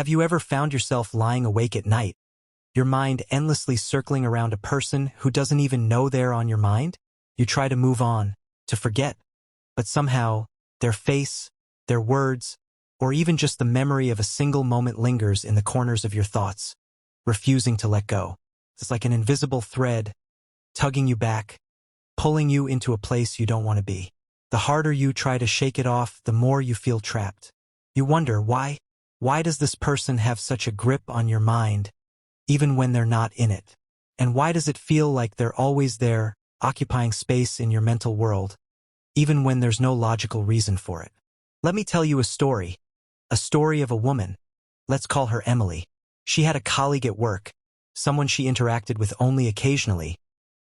Have you ever found yourself lying awake at night, your mind endlessly circling around a person who doesn't even know they're on your mind? You try to move on, to forget, but somehow, their face, their words, or even just the memory of a single moment lingers in the corners of your thoughts, refusing to let go. It's like an invisible thread, tugging you back, pulling you into a place you don't want to be. The harder you try to shake it off, the more you feel trapped. You wonder why? Why does this person have such a grip on your mind, even when they're not in it? And why does it feel like they're always there, occupying space in your mental world, even when there's no logical reason for it? Let me tell you a story of a woman. Let's call her Emily. She had a colleague at work, someone she interacted with only occasionally,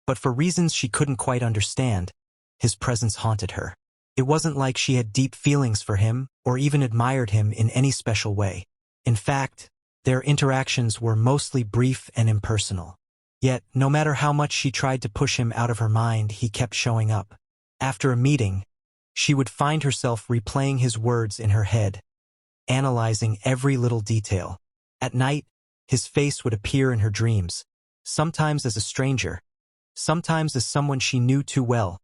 but for reasons she couldn't quite understand, his presence haunted her. It wasn't like she had deep feelings for him or even admired him in any special way. In fact, their interactions were mostly brief and impersonal. Yet, no matter how much she tried to push him out of her mind, he kept showing up. After a meeting, she would find herself replaying his words in her head, analyzing every little detail. At night, his face would appear in her dreams, sometimes as a stranger, sometimes as someone she knew too well,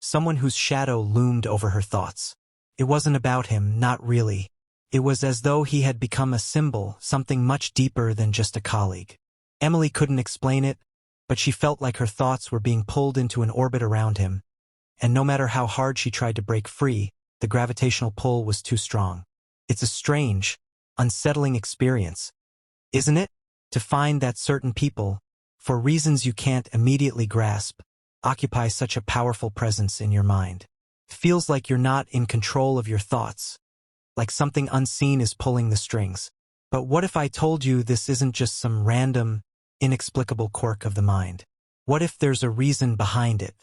someone whose shadow loomed over her thoughts. It wasn't about him, not really. It was as though he had become a symbol, something much deeper than just a colleague. Emily couldn't explain it, but she felt like her thoughts were being pulled into an orbit around him, and no matter how hard she tried to break free, the gravitational pull was too strong. It's a strange, unsettling experience, isn't it? To find that certain people, for reasons you can't immediately grasp, occupy such a powerful presence in your mind. It feels like you're not in control of your thoughts, like something unseen is pulling the strings. But what if I told you this isn't just some random, inexplicable quirk of the mind? What if there's a reason behind it?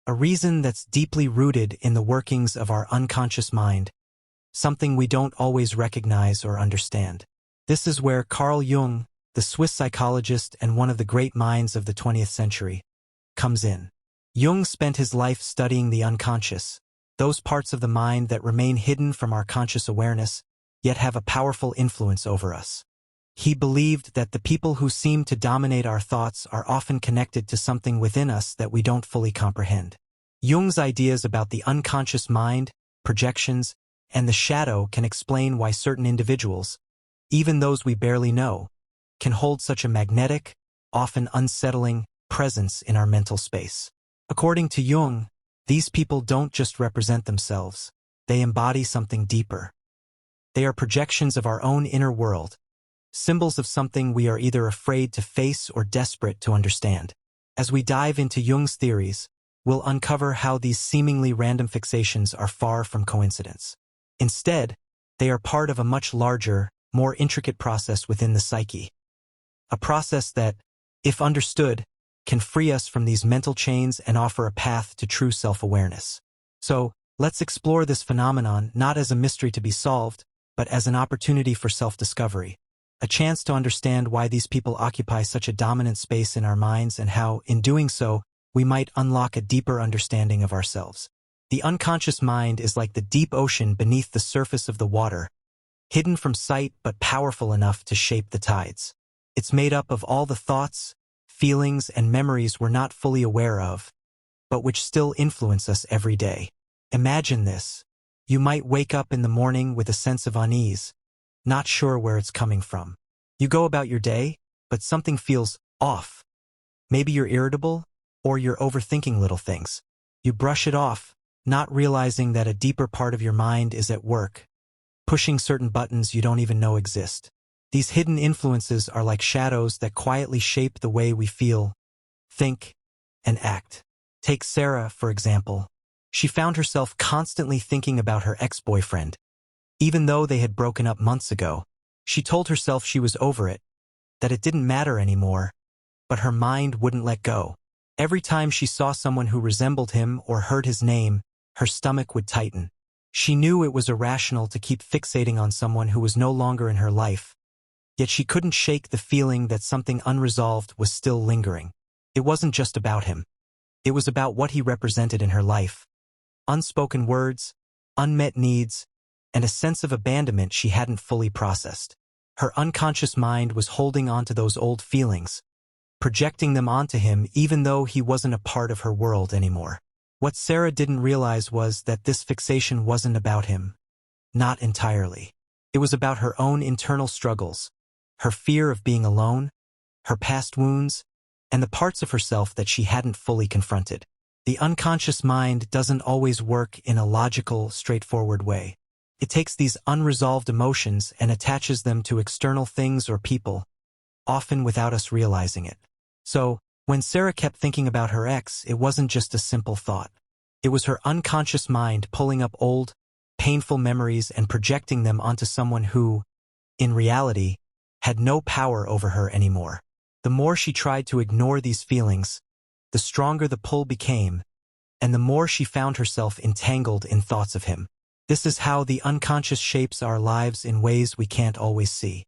A reason that's deeply rooted in the workings of our unconscious mind, something we don't always recognize or understand. This is where Carl Jung, the Swiss psychologist and one of the great minds of the 20th century, comes in. Jung spent his life studying the unconscious, those parts of the mind that remain hidden from our conscious awareness, yet have a powerful influence over us. He believed that the people who seem to dominate our thoughts are often connected to something within us that we don't fully comprehend. Jung's ideas about the unconscious mind, projections, and the shadow can explain why certain individuals, even those we barely know, can hold such a magnetic, often unsettling, presence in our mental space. According to Jung, these people don't just represent themselves, they embody something deeper. They are projections of our own inner world, symbols of something we are either afraid to face or desperate to understand. As we dive into Jung's theories, we'll uncover how these seemingly random fixations are far from coincidence. Instead, they are part of a much larger, more intricate process within the psyche. A process that, if understood, can free us from these mental chains and offer a path to true self-awareness. So, let's explore this phenomenon not as a mystery to be solved, but as an opportunity for self-discovery, a chance to understand why these people occupy such a dominant space in our minds and how, in doing so, we might unlock a deeper understanding of ourselves. The unconscious mind is like the deep ocean beneath the surface of the water, hidden from sight but powerful enough to shape the tides. It's made up of all the thoughts, feelings, and memories we're not fully aware of, but which still influence us every day. Imagine this. You might wake up in the morning with a sense of unease, not sure where it's coming from. You go about your day, but something feels off. Maybe you're irritable, or you're overthinking little things. You brush it off, not realizing that a deeper part of your mind is at work, pushing certain buttons you don't even know exist. These hidden influences are like shadows that quietly shape the way we feel, think, and act. Take Sarah, for example. She found herself constantly thinking about her ex-boyfriend. Even though they had broken up months ago, she told herself she was over it, that it didn't matter anymore, but her mind wouldn't let go. Every time she saw someone who resembled him or heard his name, her stomach would tighten. She knew it was irrational to keep fixating on someone who was no longer in her life, yet she couldn't shake the feeling that something unresolved was still lingering. It wasn't just about him. It was about what he represented in her life. Unspoken words, unmet needs, and a sense of abandonment she hadn't fully processed. Her unconscious mind was holding on to those old feelings, projecting them onto him even though he wasn't a part of her world anymore. What Sarah didn't realize was that this fixation wasn't about him. Not entirely. It was about her own internal struggles, her fear of being alone, her past wounds, and the parts of herself that she hadn't fully confronted. The unconscious mind doesn't always work in a logical, straightforward way. It takes these unresolved emotions and attaches them to external things or people, often without us realizing it. So, when Sarah kept thinking about her ex, it wasn't just a simple thought. It was her unconscious mind pulling up old, painful memories and projecting them onto someone who, in reality, had no power over her anymore. The more she tried to ignore these feelings, the stronger the pull became, and the more she found herself entangled in thoughts of him. This is how the unconscious shapes our lives in ways we can't always see.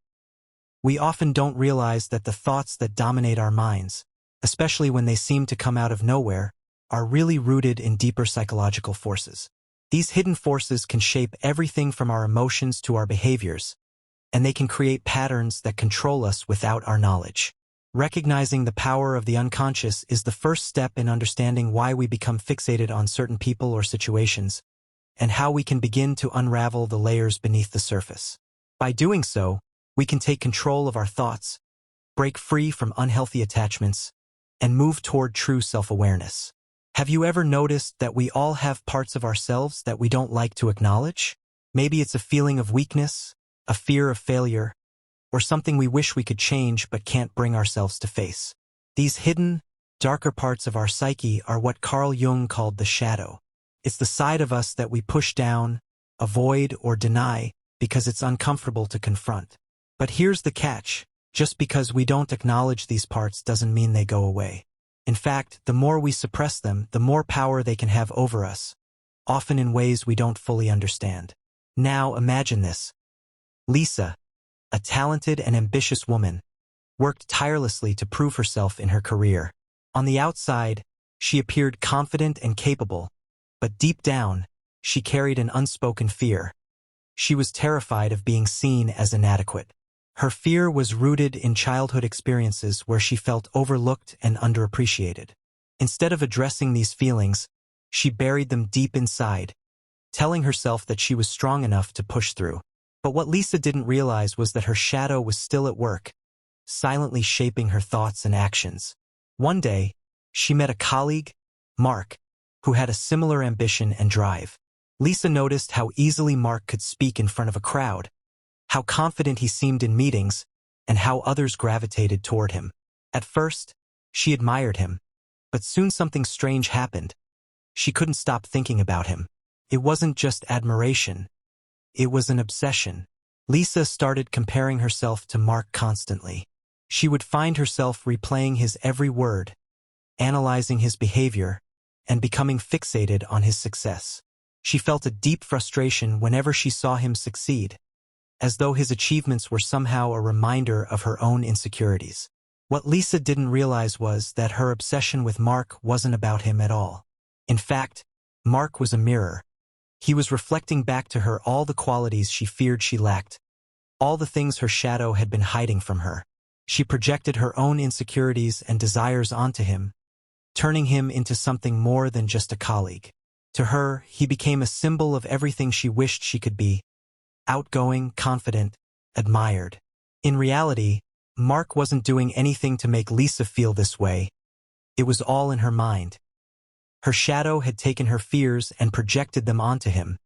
We often don't realize that the thoughts that dominate our minds, especially when they seem to come out of nowhere, are really rooted in deeper psychological forces. These hidden forces can shape everything from our emotions to our behaviors, and they can create patterns that control us without our knowledge. Recognizing the power of the unconscious is the first step in understanding why we become fixated on certain people or situations, and how we can begin to unravel the layers beneath the surface. By doing so, we can take control of our thoughts, break free from unhealthy attachments, and move toward true self-awareness. Have you ever noticed that we all have parts of ourselves that we don't like to acknowledge? Maybe it's a feeling of weakness, a fear of failure, or something we wish we could change but can't bring ourselves to face. These hidden, darker parts of our psyche are what Carl Jung called the shadow. It's the side of us that we push down, avoid, or deny because it's uncomfortable to confront. But here's the catch. Just because we don't acknowledge these parts doesn't mean they go away. In fact, the more we suppress them, the more power they can have over us, often in ways we don't fully understand. Now imagine this. Lisa, a talented and ambitious woman, worked tirelessly to prove herself in her career. On the outside, she appeared confident and capable, but deep down, she carried an unspoken fear. She was terrified of being seen as inadequate. Her fear was rooted in childhood experiences where she felt overlooked and underappreciated. Instead of addressing these feelings, she buried them deep inside, telling herself that she was strong enough to push through. But what Lisa didn't realize was that her shadow was still at work, silently shaping her thoughts and actions. One day, she met a colleague, Mark, who had a similar ambition and drive. Lisa noticed how easily Mark could speak in front of a crowd, how confident he seemed in meetings, and how others gravitated toward him. At first, she admired him, but soon something strange happened. She couldn't stop thinking about him. It wasn't just admiration. It was an obsession. Lisa started comparing herself to Mark constantly. She would find herself replaying his every word, analyzing his behavior, and becoming fixated on his success. She felt a deep frustration whenever she saw him succeed, as though his achievements were somehow a reminder of her own insecurities. What Lisa didn't realize was that her obsession with Mark wasn't about him at all. In fact, Mark was a mirror. He was reflecting back to her all the qualities she feared she lacked, all the things her shadow had been hiding from her. She projected her own insecurities and desires onto him, turning him into something more than just a colleague. To her, he became a symbol of everything she wished she could be: outgoing, confident, admired. In reality, Mark wasn't doing anything to make Lisa feel this way. It was all in her mind. Her shadow had taken her fears and projected them onto him,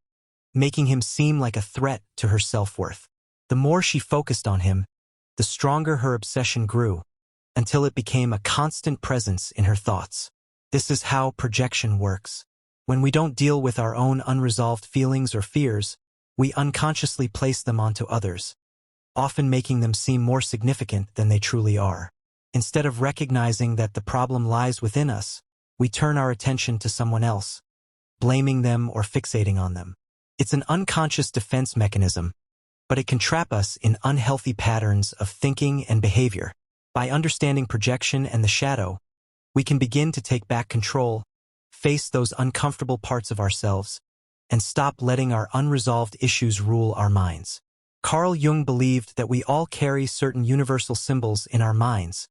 making him seem like a threat to her self-worth. The more she focused on him, the stronger her obsession grew, until it became a constant presence in her thoughts. This is how projection works. When we don't deal with our own unresolved feelings or fears, we unconsciously place them onto others, often making them seem more significant than they truly are. Instead of recognizing that the problem lies within us, we turn our attention to someone else, blaming them or fixating on them. It's an unconscious defense mechanism, but it can trap us in unhealthy patterns of thinking and behavior. By understanding projection and the shadow, we can begin to take back control, face those uncomfortable parts of ourselves, and stop letting our unresolved issues rule our minds. Carl Jung believed that we all carry certain universal symbols in our minds,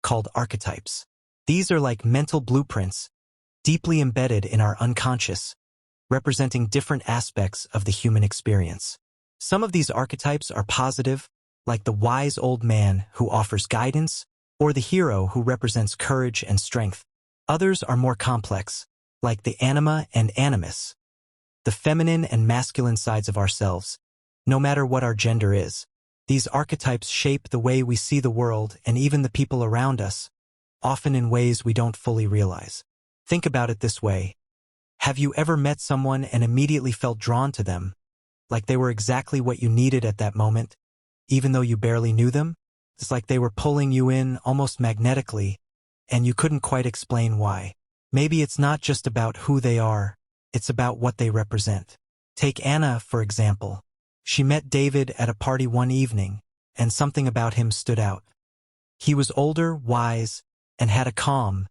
called archetypes. These are like mental blueprints, deeply embedded in our unconscious, representing different aspects of the human experience. Some of these archetypes are positive, like the wise old man who offers guidance, or the hero who represents courage and strength. Others are more complex, like the anima and animus, the feminine and masculine sides of ourselves. No matter what our gender is, these archetypes shape the way we see the world and even the people around us, often in ways we don't fully realize. Think about it this way. Have you ever met someone and immediately felt drawn to them, like they were exactly what you needed at that moment, even though you barely knew them? It's like they were pulling you in almost magnetically, and you couldn't quite explain why. Maybe it's not just about who they are, it's about what they represent. Take Anna, for example. She met David at a party one evening, and something about him stood out. He was older, wise, and had a calm,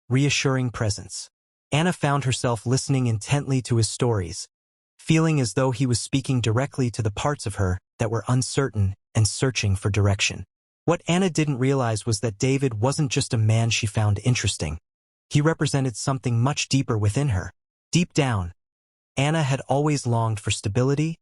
reassuring presence. Anna found herself listening intently to his stories, feeling as though he was speaking directly to the parts of her that were uncertain and searching for direction. What Anna didn't realize was that David wasn't just a man she found interesting. He represented something much deeper within her. Deep down, Anna had always longed for stability,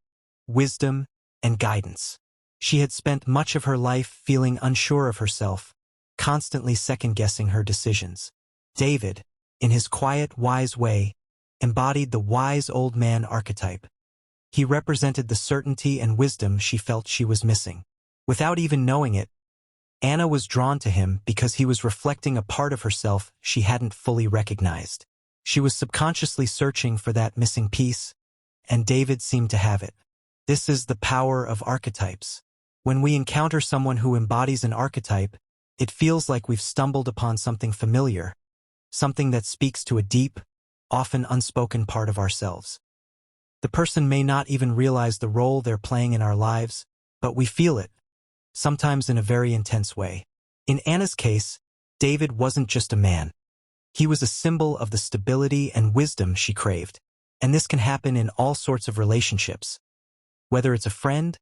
wisdom, and guidance. She had spent much of her life feeling unsure of herself, constantly second-guessing her decisions. David, in his quiet, wise way, embodied the wise old man archetype. He represented the certainty and wisdom she felt she was missing. Without even knowing it, Anna was drawn to him because he was reflecting a part of herself she hadn't fully recognized. She was subconsciously searching for that missing piece, and David seemed to have it. This is the power of archetypes. When we encounter someone who embodies an archetype, it feels like we've stumbled upon something familiar, something that speaks to a deep, often unspoken part of ourselves. The person may not even realize the role they're playing in our lives, but we feel it, sometimes in a very intense way. In Anna's case, David wasn't just a man. He was a symbol of the stability and wisdom she craved. And this can happen in all sorts of relationships. Whether it's a friend,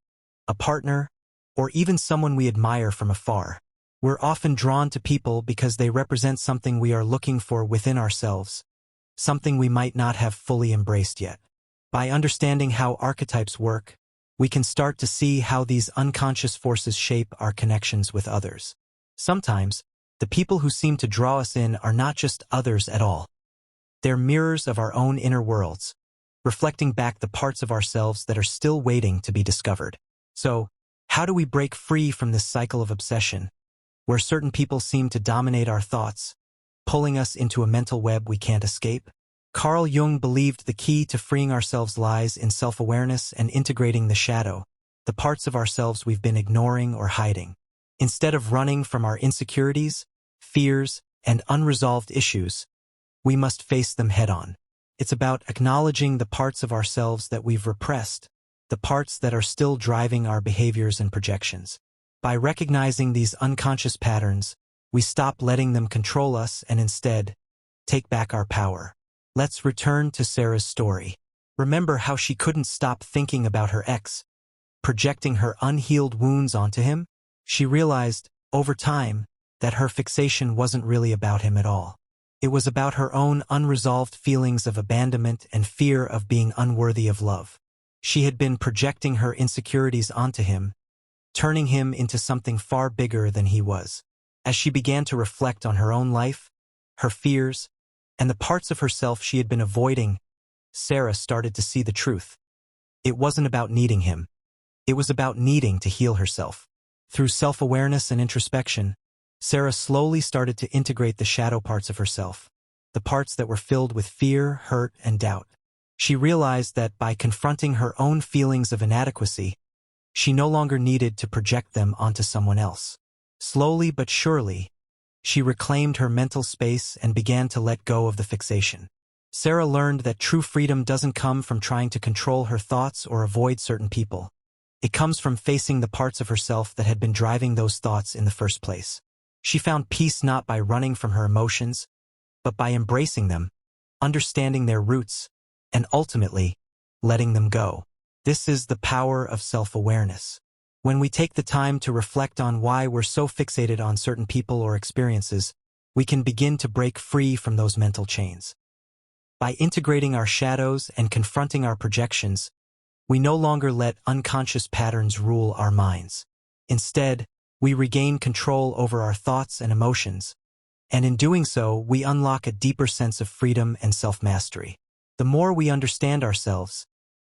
a partner, or even someone we admire from afar. We're often drawn to people because they represent something we are looking for within ourselves, something we might not have fully embraced yet. By understanding how archetypes work, we can start to see how these unconscious forces shape our connections with others. Sometimes, the people who seem to draw us in are not just others at all. They're mirrors of our own inner worlds, reflecting back the parts of ourselves that are still waiting to be discovered. So, how do we break free from this cycle of obsession, where certain people seem to dominate our thoughts, pulling us into a mental web we can't escape? Carl Jung believed the key to freeing ourselves lies in self-awareness and integrating the shadow, the parts of ourselves we've been ignoring or hiding. Instead of running from our insecurities, fears, and unresolved issues, we must face them head-on. It's about acknowledging the parts of ourselves that we've repressed, the parts that are still driving our behaviors and projections. By recognizing these unconscious patterns, we stop letting them control us and instead take back our power. Let's return to Sarah's story. Remember how she couldn't stop thinking about her ex, projecting her unhealed wounds onto him? She realized, over time, that her fixation wasn't really about him at all. It was about her own unresolved feelings of abandonment and fear of being unworthy of love. She had been projecting her insecurities onto him, turning him into something far bigger than he was. As she began to reflect on her own life, her fears, and the parts of herself she had been avoiding, Sarah started to see the truth. It wasn't about needing him. It was about needing to heal herself. Through self-awareness and introspection, Sarah slowly started to integrate the shadow parts of herself, the parts that were filled with fear, hurt, and doubt. She realized that by confronting her own feelings of inadequacy, she no longer needed to project them onto someone else. Slowly but surely, she reclaimed her mental space and began to let go of the fixation. Sarah learned that true freedom doesn't come from trying to control her thoughts or avoid certain people. It comes from facing the parts of herself that had been driving those thoughts in the first place. She found peace not by running from her emotions, but by embracing them, understanding their roots, and ultimately, letting them go. This is the power of self-awareness. When we take the time to reflect on why we're so fixated on certain people or experiences, we can begin to break free from those mental chains. By integrating our shadows and confronting our projections, we no longer let unconscious patterns rule our minds. Instead, we regain control over our thoughts and emotions, and in doing so, we unlock a deeper sense of freedom and self-mastery. The more we understand ourselves,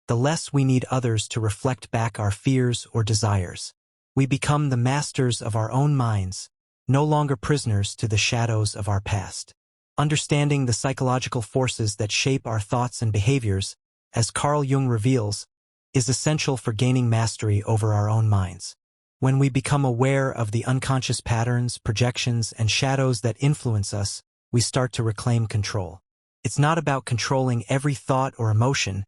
the less we need others to reflect back our fears or desires. We become the masters of our own minds, no longer prisoners to the shadows of our past. Understanding the psychological forces that shape our thoughts and behaviors, as Carl Jung reveals, is essential for gaining mastery over our own minds. When we become aware of the unconscious patterns, projections, and shadows that influence us, we start to reclaim control. It's not about controlling every thought or emotion,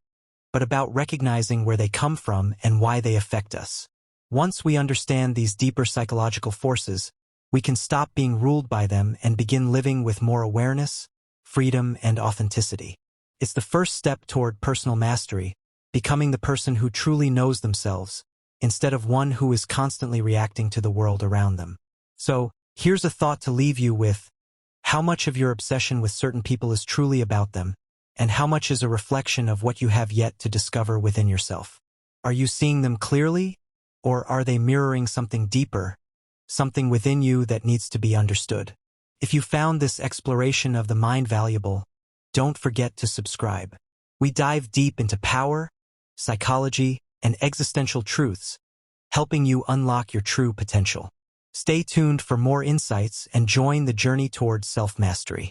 but about recognizing where they come from and why they affect us. Once we understand these deeper psychological forces, we can stop being ruled by them and begin living with more awareness, freedom, and authenticity. It's the first step toward personal mastery, becoming the person who truly knows themselves, instead of one who is constantly reacting to the world around them. So, here's a thought to leave you with. How much of your obsession with certain people is truly about them, and how much is a reflection of what you have yet to discover within yourself? Are you seeing them clearly, or are they mirroring something deeper, something within you that needs to be understood? If you found this exploration of the mind valuable, don't forget to subscribe. We dive deep into power, psychology, and existential truths, helping you unlock your true potential. Stay tuned for more insights and join the journey towards self-mastery.